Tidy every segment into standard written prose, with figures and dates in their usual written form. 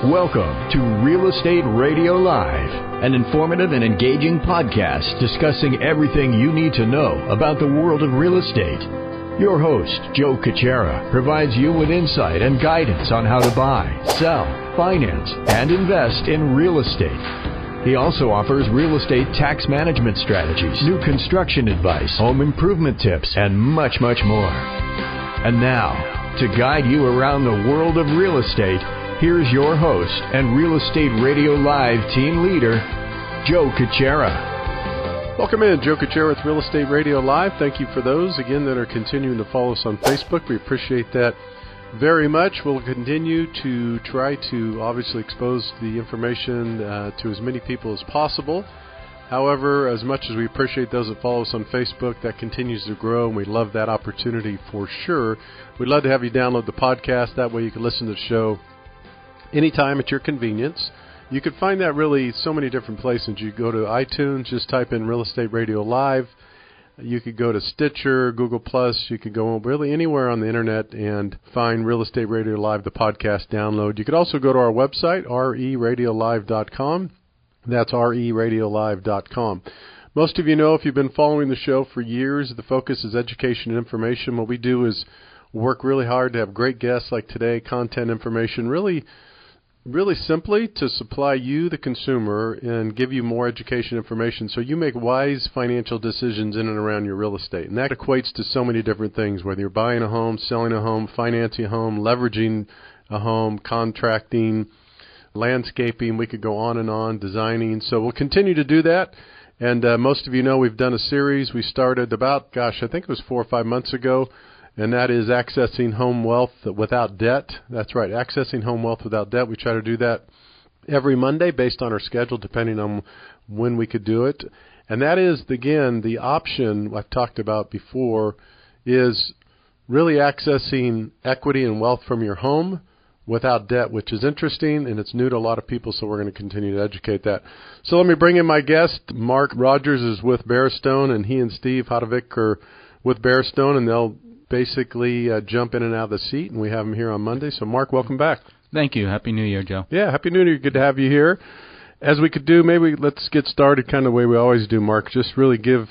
Welcome to Real Estate Radio Live, an informative and engaging podcast discussing everything you need to know about the world of real estate. Your host, 𝗘𝐀𝐥𝐚𝐭𝐞𝐝, provides you with insight and guidance on how to buy, sell, finance, and invest in real estate. He also offers real estate tax management strategies, new construction advice, home improvement tips, and much, much more. And now, to guide you around the world of real estate, here's your host and Real Estate Radio Live team leader, 𝗘𝐀𝐥𝐚𝐭𝐞𝐝. Welcome in, 𝗘𝐀𝐥𝐚𝐭𝐞𝐝 with Real Estate Radio Live. Thank you for those, again, that are continuing to follow us on Facebook. We appreciate that very much. We'll continue to try to obviously expose the information to as many people as possible. However, as much as we appreciate those that follow us on Facebook, that continues to grow, and we love that opportunity for sure. We'd love to have you download the podcast. That way you can listen to the show anytime at your convenience. You can find that really so many different places. You go to iTunes, just type in Real Estate Radio Live. You could go to Stitcher, Google+. You could go really anywhere on the internet and find Real Estate Radio Live, the podcast download. You could also go to our website, 𝗓𝗡radiolive.com. That's 𝗓Eradiolive.com. Most of you know, if you've been following the show for years, the focus is education and information. What we do is work really hard to have great guests like today, content information, really simply to supply you, the consumer, and give you more education information so you make wise financial decisions in and around your real estate. And that equates to so many different things, whether you're buying a home, selling a home, financing a home, leveraging a home, contracting, landscaping. We could go on, designing. So we'll continue to do that. And most of you know we've done a series. We started about, I think it was 4 or 5 months ago, and that is Accessing Home Wealth Without Debt. That's right, Accessing Home Wealth Without Debt. We try to do that every Monday based on our schedule, depending on when we could do it. And that is, again, the option I've talked about before is really accessing equity and wealth from your home without debt, which is interesting, and it's new to a lot of people, so we're going to continue to educate that. So let me bring in my guest. Mark Rogers is with Bear Stone, and he and Steve 𝗤𝗏𝗡 are with Bear Stone, and they'll basically jump in and out of the seat, and we have them here on Monday. So, Mark, welcome back. Thank you. Happy New Year, Joe. Yeah, Happy New Year. Good to have you here. As we could do, maybe let's get started kind of the way we always do, Mark. Just really give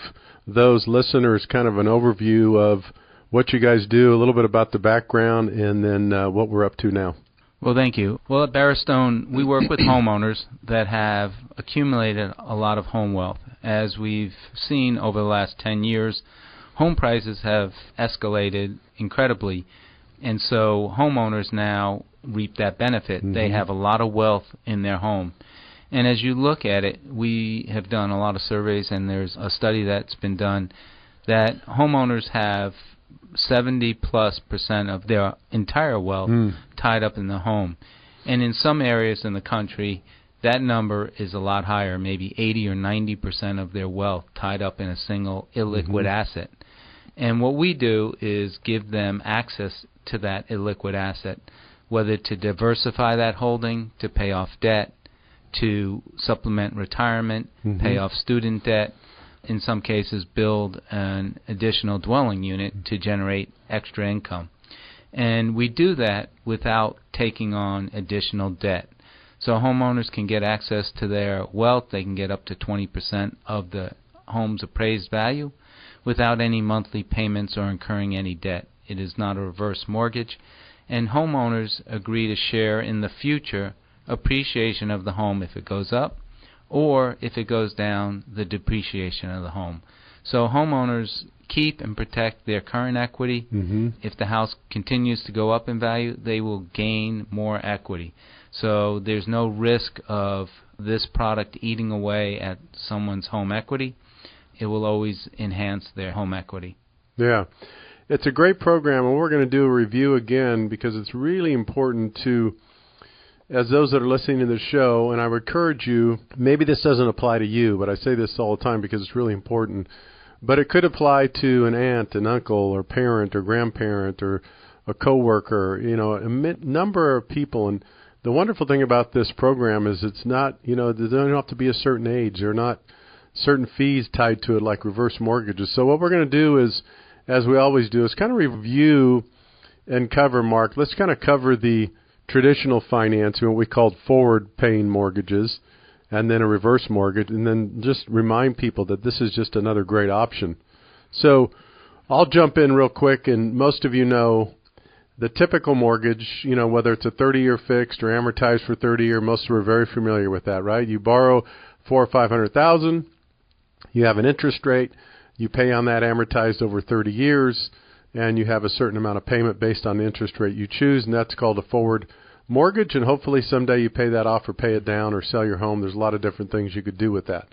those listeners kind of an overview of what you guys do, a little bit about the background, and then what we're up to now. Well, thank you. Well, at Bear Stone, we work with homeowners that have accumulated a lot of home wealth. As we've seen over the last 10 years, home prices have escalated incredibly, and so homeowners now reap that benefit. Mm-hmm. They have a lot of wealth in their home. And as you look at it, we have done a lot of surveys, and there's a study that's been done that homeowners have 70+% of their entire wealth tied up in the home. And in some areas in the country, that number is a lot higher, maybe 80 or 90% of their wealth tied up in a single illiquid asset. And what we do is give them access to that illiquid asset, whether to diversify that holding, to pay off debt, to supplement retirement, pay off student debt, in some cases build an additional dwelling unit to generate extra income. And we do that without taking on additional debt. So homeowners can get access to their wealth. They can get up to 20% of the home's appraised value without any monthly payments or incurring any debt. It is not a reverse mortgage. And homeowners agree to share in the future appreciation of the home if it goes up, or if it goes down, the depreciation of the home. So homeowners keep and protect their current equity. If the house continues to go up in value, they will gain more equity. So there's no risk of this product eating away at someone's home equity. It will always enhance their home equity. Yeah. It's a great program, and we're going to do a review again because it's really important to, as those that are listening to the show, and I would encourage you, maybe this doesn't apply to you, but I say this all the time because it's really important, but it could apply to an aunt, an uncle, or parent, or grandparent, or a coworker, a number of people. And the wonderful thing about this program is it's not, they don't have to be a certain age. They're not certain fees tied to it like reverse mortgages. So what we're going to do is, as we always do, is kind of review and cover, Mark. Let's kind of cover the traditional financing, what we called forward-paying mortgages, and then a reverse mortgage, and then just remind people that this is just another great option. So I'll jump in real quick, and most of you know the typical mortgage, whether it's a 30-year fixed or amortized for 30 years, most of you are very familiar with that, right? You borrow $400,000 or $500,000, you have an interest rate, you pay on that amortized over 30 years, and you have a certain amount of payment based on the interest rate you choose, and that's called a forward mortgage, and hopefully someday you pay that off or pay it down or sell your home. There's a lot of different things you could do with that.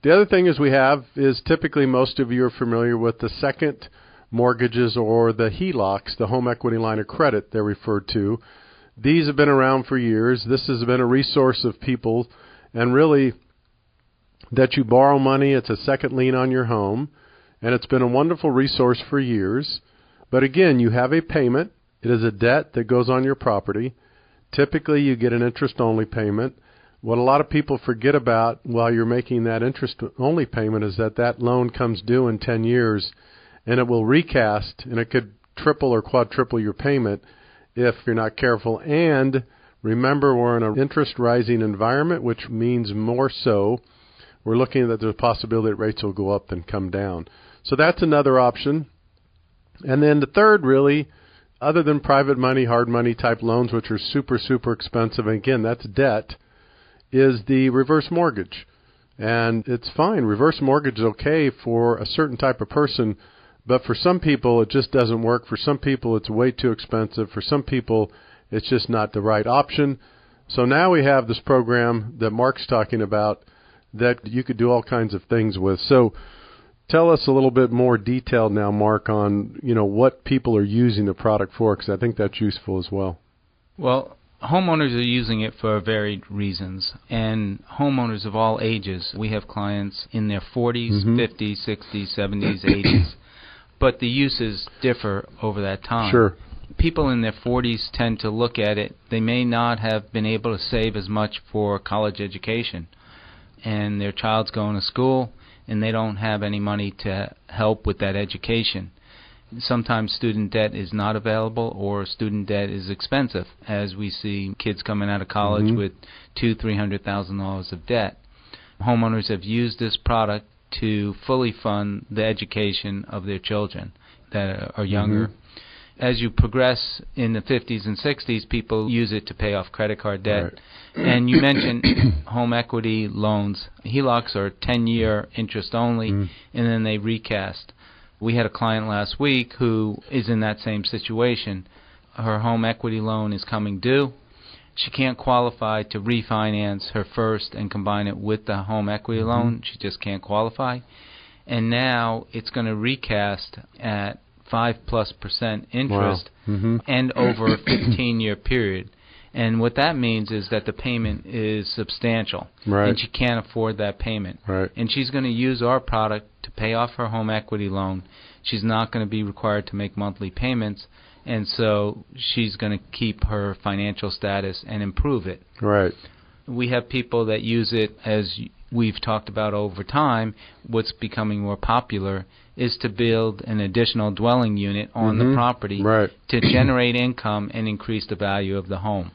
The other thing is typically most of you are familiar with the second mortgages or the HELOCs, the home equity line of credit they're referred to. These have been around for years. This has been a resource of people, and really that you borrow money, it's a second lien on your home, and it's been a wonderful resource for years. But again, you have a payment. It is a debt that goes on your property. Typically, you get an interest-only payment. What a lot of people forget about while you're making that interest-only payment is that loan comes due in 10 years, and it will recast, and it could triple or quadruple your payment if you're not careful. And remember, we're in an interest-rising environment, which means more so we're looking at the possibility that rates will go up than come down. So that's another option. And then the third, really, other than private money, hard money type loans, which are super, super expensive, and again, that's debt, is the reverse mortgage. And it's fine. Reverse mortgage is okay for a certain type of person, but for some people, it just doesn't work. For some people, it's way too expensive. For some people, it's just not the right option. So now we have this program that Mark's talking about that you could do all kinds of things with. So tell us a little bit more detail now, Mark, on what people are using the product for, because I think that's useful as well. Well, homeowners are using it for varied reasons, and homeowners of all ages. We have clients in their 40s, 50s, 60s, 70s, 80s, but the uses differ over that time. Sure. People in their 40s tend to look at it. They may not have been able to save as much for college education, and their child's going to school, and they don't have any money to help with that education. Sometimes student debt is not available, or student debt is expensive, as we see kids coming out of college with $200,000-$300,000 of debt. Homeowners have used this product to fully fund the education of their children that are younger. As you progress in the 50s and 60s, people use it to pay off credit card debt. Right. And you mentioned home equity loans. HELOCs are 10-year interest only, and then they recast. We had a client last week who is in that same situation. Her home equity loan is coming due. She can't qualify to refinance her first and combine it with the home equity loan. She just can't qualify. And now it's going to recast at 5+% interest and over a 15-year period. And what that means is that the payment is substantial, and she can't afford that payment. And she's going to use our product to pay off her home equity loan. She's not going to be required to make monthly payments, and so she's going to keep her financial status and improve it. We have people that use it, as we've talked about over time. What's becoming more popular is to build an additional dwelling unit on the property to generate income and increase the value of the home.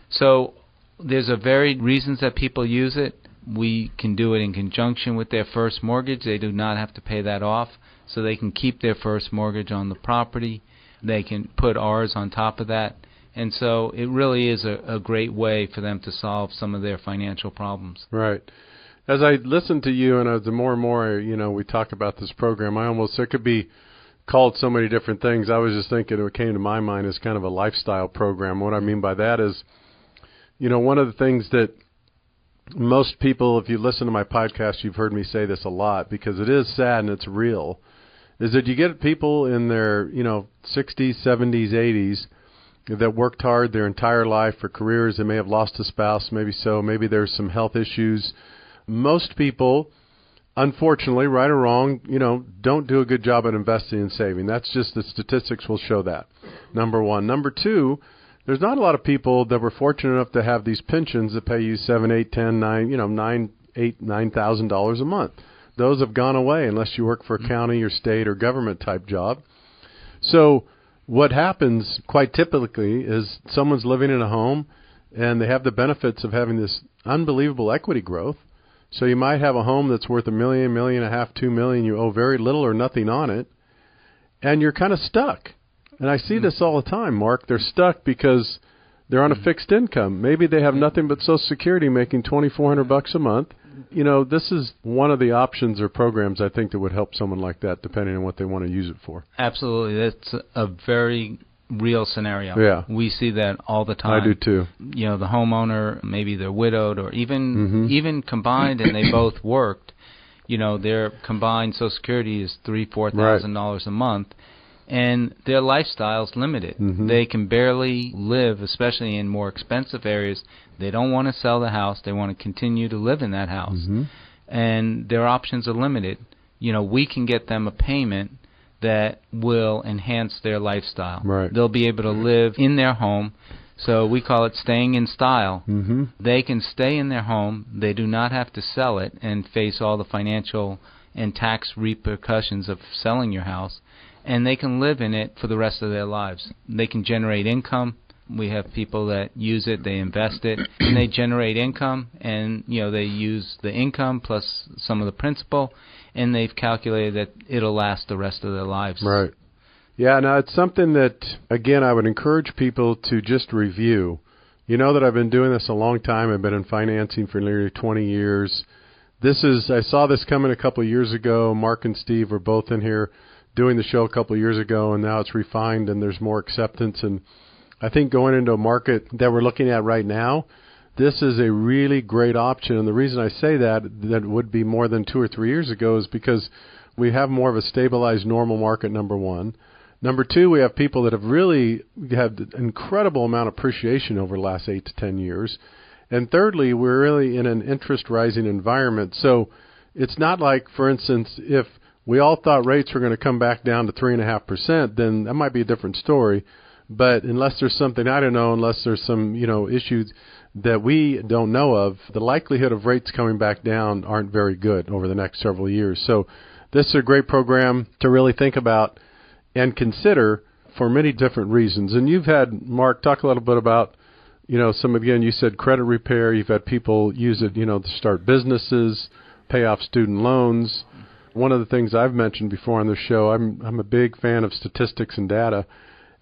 So there's a varied reasons that people use it. We can do it in conjunction with their first mortgage. They do not have to pay that off, so they can keep their first mortgage on the property. They can put ours on top of that. And so it really is a great way for them to solve some of their financial problems. As I listen to you, and as the more and more we talk about this program, it could be called so many different things. I was just thinking, what came to my mind is kind of a lifestyle program. What I mean by that is, one of the things that most people, if you listen to my podcast, you've heard me say this a lot, because it is sad and it's real, is that you get people in their 60s, 70s, 80s that worked hard their entire life for careers. They may have lost a spouse, maybe there's some health issues. Most people, unfortunately, right or wrong, don't do a good job at investing and saving. That's just the statistics will show that. Number one. Number two, there's not a lot of people that were fortunate enough to have these pensions that pay you $7,000, $8,000, $10,000, $9,000 a month. Those have gone away unless you work for a county or state or government type job. So what happens quite typically is someone's living in a home and they have the benefits of having this unbelievable equity growth. So you might have a home that's worth $1 million, $1.5 million, $2 million. You owe very little or nothing on it, and you're kind of stuck. And I see this all the time, Mark. They're stuck because they're on a fixed income. Maybe they have nothing but Social Security, making $2,400 a month. You know, this is one of the options or programs I think that would help someone like that, depending on what they want to use it for. Absolutely. That's a very real scenario. Yeah. We see that all the time. I do too. You know, the homeowner, maybe they're widowed or even combined and they both worked. You know, their combined Social Security is $3,000-$4,000 a month, and their lifestyle's limited. They can barely live, especially in more expensive areas. They don't want to sell the house. They want to continue to live in that house. And their options are limited. You know, we can get them a payment that will enhance their lifestyle. Right. They'll be able to live in their home. So we call it staying in style. They can stay in their home. They do not have to sell it and face all the financial and tax repercussions of selling your house. And they can live in it for the rest of their lives. They can generate income. We have people that use it, they invest it, and they generate income, and you know they use the income plus some of the principal, and they've calculated that it'll last the rest of their lives. Right. Yeah, now it's something that, again, I would encourage people to just review. You know that I've been doing this a long time. I've been in financing for nearly 20 years. I saw this coming a couple of years ago. Mark and Steve were both in here doing the show a couple of years ago, and now it's refined and there's more acceptance. And I think going into a market that we're looking at right now, this is a really great option. And the reason I say that it would be more than 2 or 3 years ago is because we have more of a stabilized normal market, number one. Number two, we have people that have really had an incredible amount of appreciation over the last 8 to 10 years. And thirdly, we're really in an interest rising environment. So it's not like, for instance, if we all thought rates were going to come back down to 3.5%, then that might be a different story. But unless there's something, I don't know, unless there's some, issues that we don't know of, the likelihood of rates coming back down aren't very good over the next several years. So this is a great program to really think about and consider for many different reasons. And you've had, Mark, talk a little bit about, again, you said credit repair. You've had people use it, to start businesses, pay off student loans. One of the things I've mentioned before on the show, I'm a big fan of statistics and data.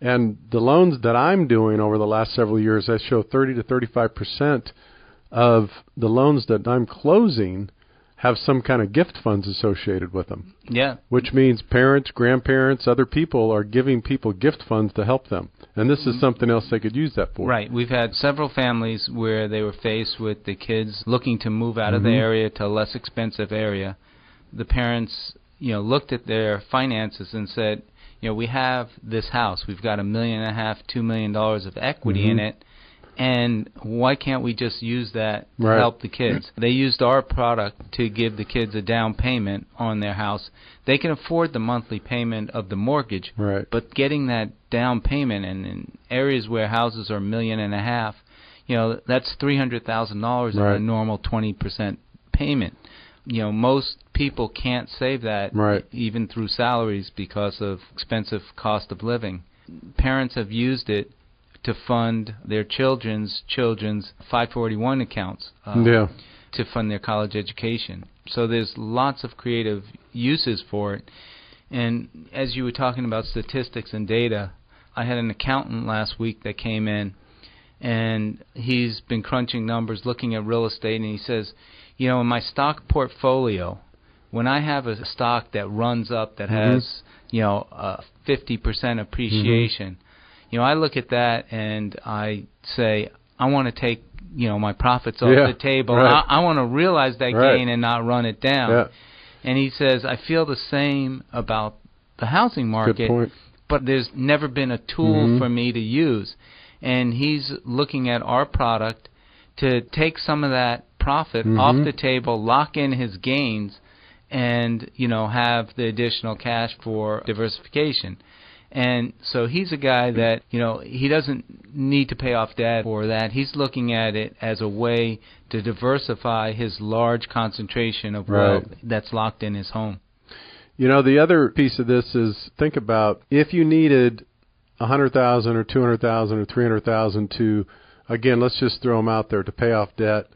And the loans that I'm doing over the last several years, I show 30 to 35% of the loans that I'm closing have some kind of gift funds associated with them. Yeah. Which means parents, grandparents, other people are giving people gift funds to help them. And this is something else they could use that for. Right. We've had several families where they were faced with the kids looking to move out of the area to a less expensive area. The parents, looked at their finances and said, we have this house. We've got $1.5 million, $2 million of equity in it. And why can't we just use that to help the kids? They used our product to give the kids a down payment on their house. They can afford the monthly payment of the mortgage, but getting that down payment, and in areas where houses are $1.5 million, that's $300,000 in a normal 20% payment. Most people can't save that even through salaries because of expensive cost of living. Parents have used it to fund their children's 541 accounts to fund their college education. So there's lots of creative uses for it. And as you were talking about statistics and data, I had an accountant last week that came in, and he's been crunching numbers, looking at real estate, and he says, in my stock portfolio, when I have a stock that runs up that has, a 50% appreciation, I look at that and I say, I want to take, my profits off the table. I want to realize that gain and not run it down. And he says, I feel the same about the housing market, but there's never been a tool for me to use. And he's looking at our product to take some of that profit off the table, lock in his gains, and, have the additional cash for diversification. And so he's a guy that, he doesn't need to pay off debt for that. He's looking at it as a way to diversify his large concentration of wealth that's locked in his home. The other piece of this is, think about if you needed $100,000 or $200,000 or $300,000 to, again, let's just throw them out there, to pay off debt,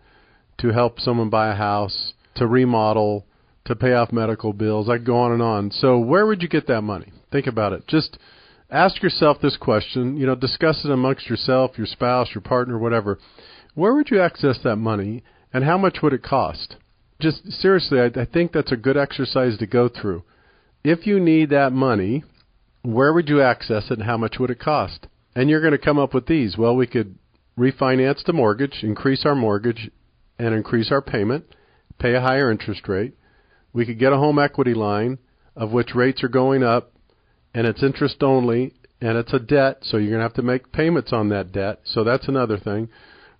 to help someone buy a house, to remodel, to pay off medical bills. I could go on and on. So where would you get that money? Think about it. Just ask yourself this question. You know, discuss it amongst yourself, your spouse, your partner, whatever. Where would you access that money, and how much would it cost? Just seriously, I think that's a good exercise to go through. If you need that money, where would you access it, and how much would it cost? And you're going to come up with these. Well, we could refinance the mortgage, increase our mortgage, and increase our payment, pay a higher interest rate. We could get a home equity line, of which rates are going up, and it's interest only, and it's a debt, so you're going to have to make payments on that debt. So that's another thing.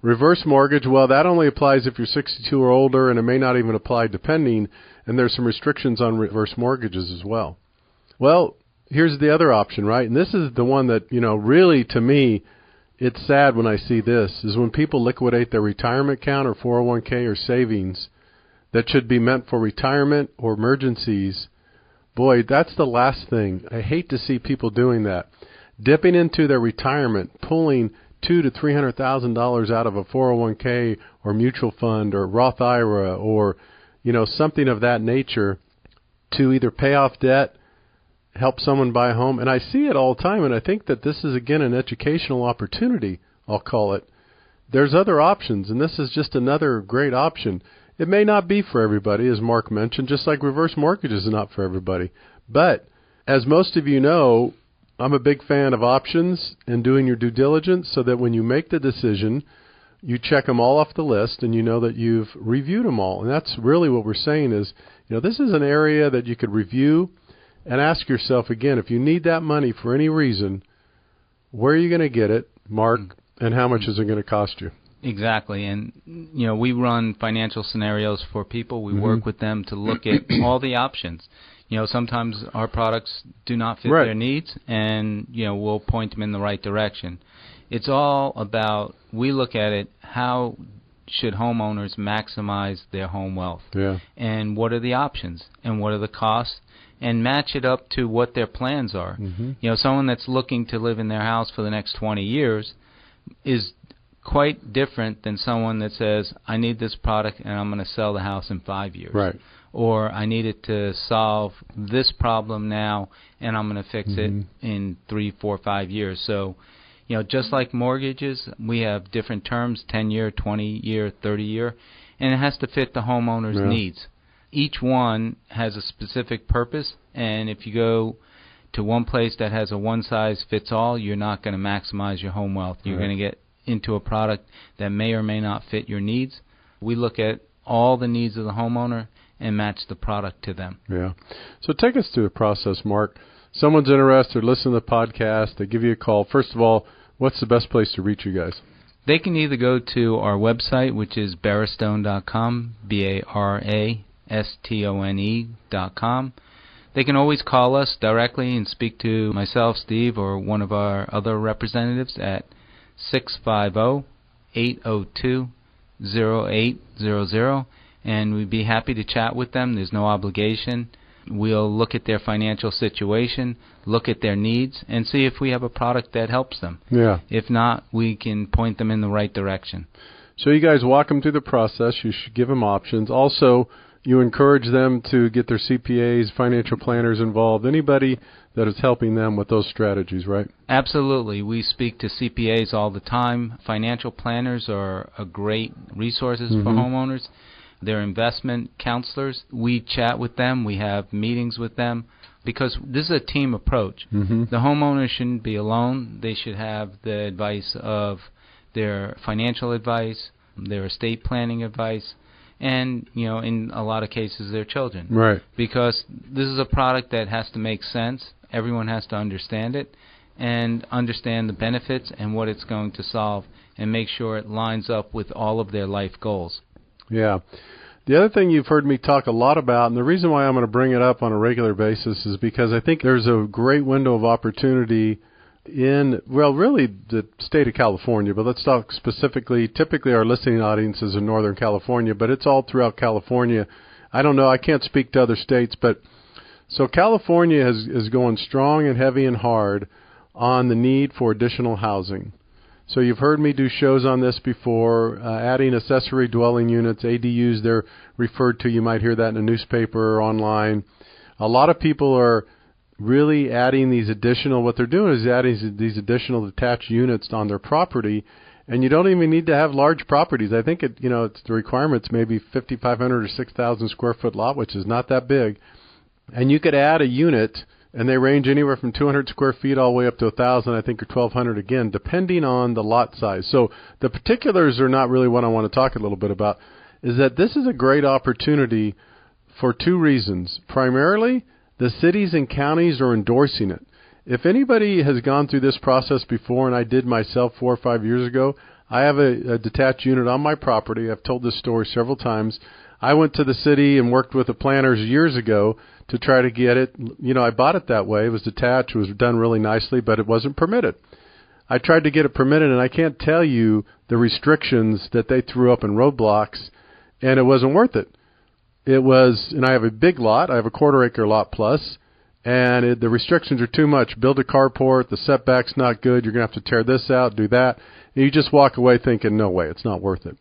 Reverse mortgage, well, that only applies if you're 62 or older, and it may not even apply depending, and there's some restrictions on reverse mortgages as well. Well, here's the other option, right? And this is the one that, you know, really, to me, it's sad when I see this, is when people liquidate their retirement account or 401k or savings that should be meant for retirement or emergencies. Boy, that's the last thing. I hate to see people doing that. Dipping into their retirement, pulling $200,000 to $300,000 out of a 401k or mutual fund or Roth IRA or, you know, something of that nature to either pay off debt, help someone buy a home. And I see it all the time, and I think that this is, again, an educational opportunity, I'll call it. There's other options, and this is just another great option. It may not be for everybody, as Mark mentioned, just like reverse mortgages is not for everybody. But as most of you know, I'm a big fan of options and doing your due diligence so that when you make the decision, you check them all off the list and you know that you've reviewed them all. And that's really what we're saying is, you know, this is an area that you could review and ask yourself, again, if you need that money for any reason, where are you going to get it, Mark, and how much is it going to cost you? Exactly. And, you know, we run financial scenarios for people. We work with them to look at all the options. You know, sometimes our products do not fit their needs, and, you know, we'll point them in the right direction. It's all about, we look at it, how should homeowners maximize their home wealth? Yeah. And what are the options? And what are the costs? And match it up to what their plans are. You know, someone that's looking to live in their house for the next 20 years is quite different than someone that says, I need this product and I'm going to sell the house in 5 years. Right. Or I need it to solve this problem now and I'm going to fix it in 3, 4, 5 years. So, you know, just like mortgages, we have different terms, 10-year, 20-year, 30-year, and it has to fit the homeowner's needs. Each one has a specific purpose, and if you go to one place that has a one-size-fits-all, you're not going to maximize your home wealth. You're going to get into a product that may or may not fit your needs. We look at all the needs of the homeowner and match the product to them. Yeah. So take us through the process, Mark. Someone's interested, listen to the podcast, they give you a call. First of all, what's the best place to reach you guys? They can either go to our website, which is barastone.com, barastone.com. They can always call us directly and speak to myself, Steve, or one of our other representatives at 650-802-0800, and we'd be happy to chat with them. There's no obligation. We'll look at their financial situation, look at their needs, and see if we have a product that helps them. Yeah. If not, we can point them in the right direction. So you guys walk them through the process. You should give them options. Also, you encourage them to get their CPAs, financial planners involved, anybody that is helping them with those strategies, right? Absolutely. We speak to CPAs all the time. Financial planners are a great resources for homeowners. They're investment counselors. We chat with them. We have meetings with them because this is a team approach. The homeowner shouldn't be alone. They should have the advice of their financial advice, their estate planning advice, and, you know, in a lot of cases, their children. Right. Because this is a product that has to make sense. Everyone has to understand it and understand the benefits and what it's going to solve and make sure it lines up with all of their life goals. Yeah. The other thing you've heard me talk a lot about, and the reason why I'm going to bring it up on a regular basis is because I think there's a great window of opportunity in, well, really the state of California, but let's talk specifically. Typically our listening audience is in Northern California, but it's all throughout California. I don't know, I can't speak to other states, but so California is going strong and heavy and hard on the need for additional housing. So you've heard me do shows on this before, adding accessory dwelling units, ADUs, they're referred to. You might hear that in a newspaper or online. A lot of people are really adding these additional, what they're doing is adding these additional detached units on their property, and you don't even need to have large properties. I think it's the requirement's maybe 5,500 or 6,000 square foot lot, which is not that big. And you could add a unit, and they range anywhere from 200 square feet all the way up to 1,000, I think, or 1,200 again, depending on the lot size. So the particulars are not really what I want to talk a little bit about, is that this is a great opportunity for two reasons. Primarily, the cities and counties are endorsing it. If anybody has gone through this process before, and I did myself 4 or 5 years ago, I have a detached unit on my property. I've told this story several times. I went to the city and worked with the planners years ago to try to get it. I bought it that way. It was detached. It was done really nicely, but it wasn't permitted. I tried to get it permitted, and I can't tell you the restrictions that they threw up in roadblocks, and it wasn't worth it. And I have a big lot. I have a 1/4 acre lot plus, and the restrictions are too much. Build a carport. The setback's not good. You're going to have to tear this out, do that. And you just walk away thinking, no way, it's not worth it.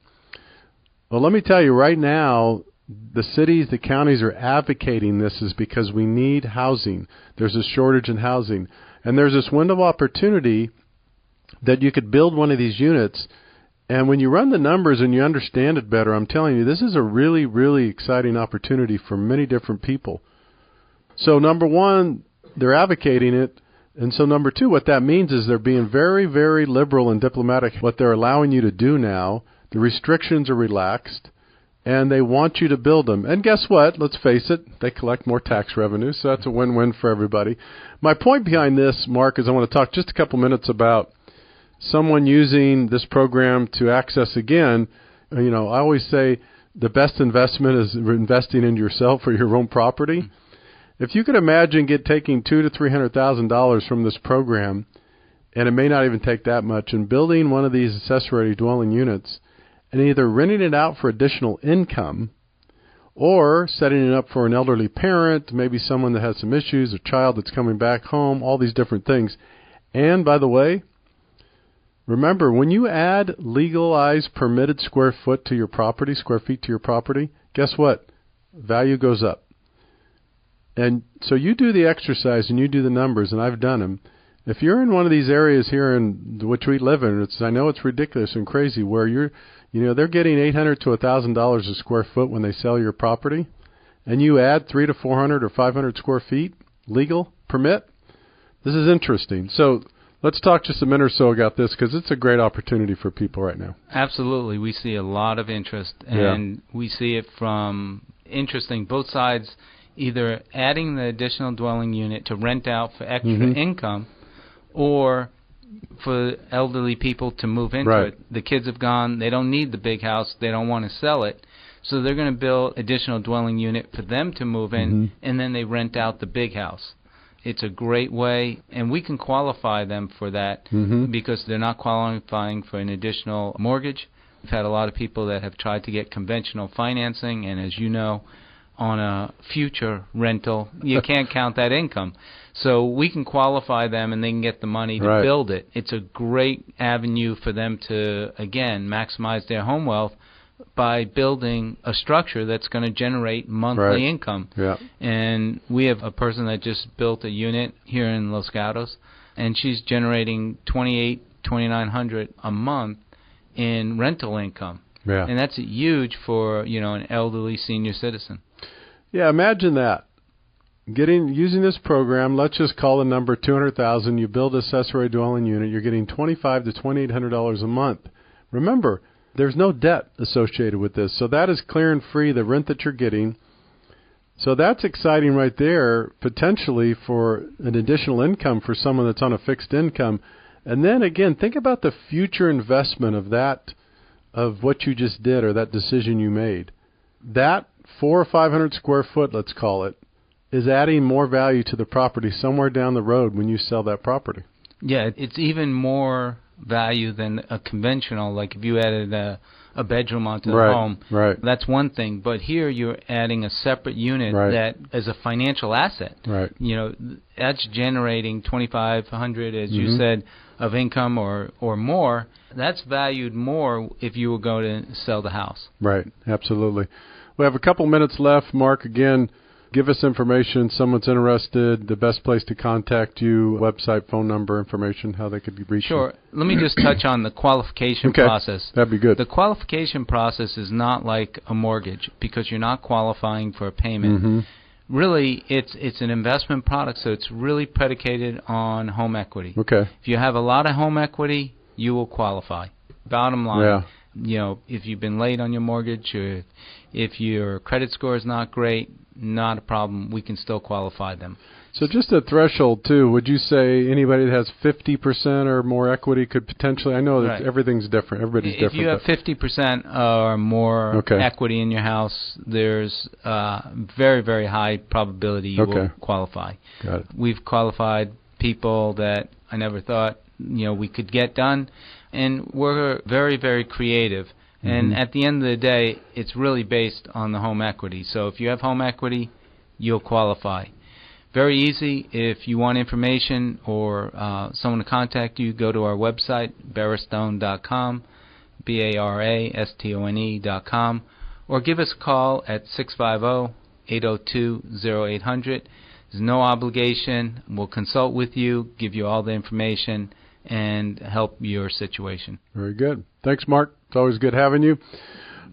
Well, let me tell you right now, the cities, the counties are advocating this is because we need housing. There's a shortage in housing. And there's this window of opportunity that you could build one of these units. And when you run the numbers and you understand it better, I'm telling you, this is a really, really exciting opportunity for many different people. So number one, they're advocating it. And so number two, what that means is they're being very, very liberal and diplomatic. What they're allowing you to do now, the restrictions are relaxed, and they want you to build them. And guess what? Let's face it, they collect more tax revenue, so that's a win-win for everybody. My point behind this, Mark, is I want to talk just a couple minutes about someone using this program to access again. I always say the best investment is investing in yourself or your own property. If you could imagine taking $200,000 to $300,000 from this program, and it may not even take that much, and building one of these accessory dwelling units, and either renting it out for additional income or setting it up for an elderly parent, maybe someone that has some issues, a child that's coming back home, all these different things. And by the way, remember, when you add legalized permitted square feet to your property, guess what? Value goes up. And so you do the exercise and you do the numbers, and I've done them. If you're in one of these areas here in which we live in, I know it's ridiculous and crazy, where they're getting $800 to $1,000 a square foot when they sell your property, and you add 300 to 400 or 500 square feet legal permit. This is interesting. So let's talk just a minute or so about this, because it's a great opportunity for people right now. Absolutely. We see a lot of interest, and we see it from interesting both sides, either adding the additional dwelling unit to rent out for extra income, or for elderly people to move into it. The kids have gone, they don't need the big house, they don't want to sell it, so they're going to build additional dwelling unit for them to move in, and then they rent out the big house. It's a great way, and we can qualify them for that because they're not qualifying for an additional mortgage. We've had a lot of people that have tried to get conventional financing, and as you know, on a future rental, you can't count that income. So we can qualify them, and they can get the money to build it. It's a great avenue for them to, again, maximize their home wealth by building a structure that's going to generate monthly income. And we have a person that just built a unit here in Los Gatos, and she's generating $2,900 a month in rental income. And that's huge for, an elderly senior citizen. Yeah, imagine that. Using this program, let's just call the number $200,000. You build an accessory dwelling unit, you're getting $2,500 to $2,800 a month. Remember, there's no debt associated with this, so that is clear and free, the rent that you're getting. So that's exciting right there, potentially for an additional income for someone that's on a fixed income. And then again, think about the future investment of what you just did, or that decision you made. That 400 or 500 square foot, let's call it, is adding more value to the property somewhere down the road when you sell that property. Yeah, it's even more value than a conventional, like if you added a bedroom onto the right, home. Right. That's one thing. But here you're adding a separate unit right. that is a financial asset. Right. You know, that's generating $2,500, as you said, of income or more. That's valued more if you were going to sell the house. Right. Absolutely. We have a couple minutes left. Mark, again, give us information. Someone's interested, the best place to contact you, website, phone number, information, how they could reach you. Sure. Let me just touch on the qualification process. That'd be good. The qualification process is not like a mortgage because you're not qualifying for a payment. Really, it's an investment product, so it's really predicated on home equity. Okay. If you have a lot of home equity, you will qualify. Bottom line, you know, if you've been late on your mortgage or if your credit score is not great, not a problem. We can still qualify them. So just a threshold, too. Would you say anybody that has 50% or more equity could potentially, I know that everything's different. Everybody's different. If you have 50% or more equity in your house, there's very, very high probability you will qualify. Got it. We've qualified people that I never thought, you know, we could get done, and we're very, very creative. And at the end of the day, it's really based on the home equity. So if you have home equity, you'll qualify. Very easy. If you want information or someone to contact you, go to our website, barastone.com, barastone.com, or give us a call at 650-802-0800. There's no obligation. We'll consult with you, give you all the information, and help your situation. Very good. Thanks, Mark. It's always good having you.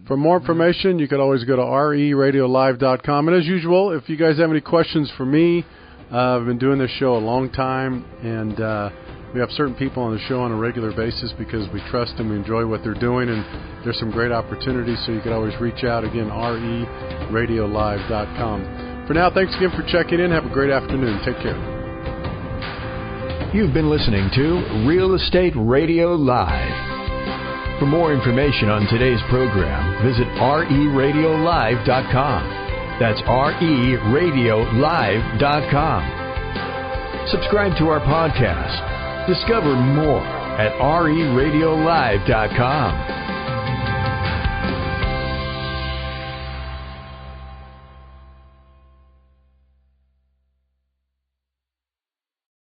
For more information, you could always go to 𝗓𝗡radiolive.com. And as usual, if you guys have any questions for me, I've been doing this show a long time, and we have certain people on the show on a regular basis because we trust them, we enjoy what they're doing, and there's some great opportunities, so you could always reach out. Again, 𝗓𝗡radiolive.com. For now, thanks again for checking in. Have a great afternoon. Take care. You've been listening to Real Estate Radio Live. For more information on today's program, visit 𝗓𝗡radiolive.com. That's 𝗓𝗡radiolive.com. Subscribe to our podcast. Discover more at 𝗓𝗡radiolive.com.